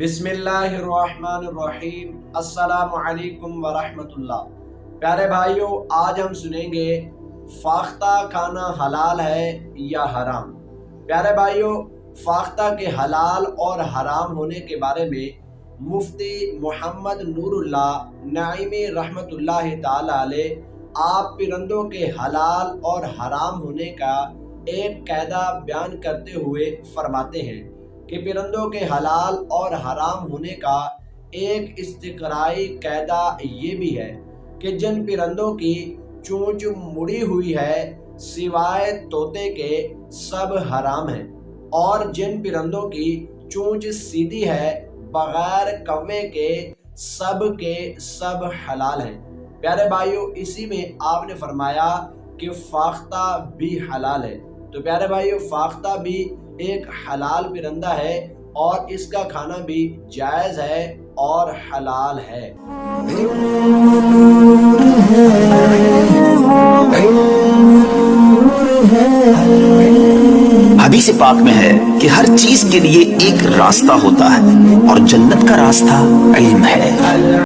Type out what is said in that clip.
बिस्मिल्लाहिर्रहमानिर्रहीम। अस्सलामु अलैकुम वरहमतुल्लाह। प्यारे भाइयों, आज हम सुनेंगे फाख्ता खाना हलाल है या हराम। प्यारे भाइयों, फाख्ता के हलाल और हराम होने के बारे में मुफ्ती मोहम्मद नूरुल्लाह नईमी रहमतुल्लाह ताला अलैह आप परिंदों के हलाल और हराम होने का एक कायदा बयान करते हुए फरमाते हैं कि परिंदों के हलाल और हराम होने का एक इस्तिक़राई कायदा ये भी है कि जिन परिंदों की चोंच मुड़ी हुई है सिवाय तोते के सब हराम हैं, और जिन परिंदों की चोंच सीधी है बगैर कौवे के सब हलाल हैं। प्यारे भाइयों, इसी में आपने फरमाया कि फाख्ता भी हलाल है। तो प्यारे भाइयों, फाख्ता भी एक हलाल परिंदा है और इसका खाना भी जायज़ है और हलाल है। हदीस पाक में है कि हर चीज के लिए एक रास्ता होता है और जन्नत का रास्ता इल्म है।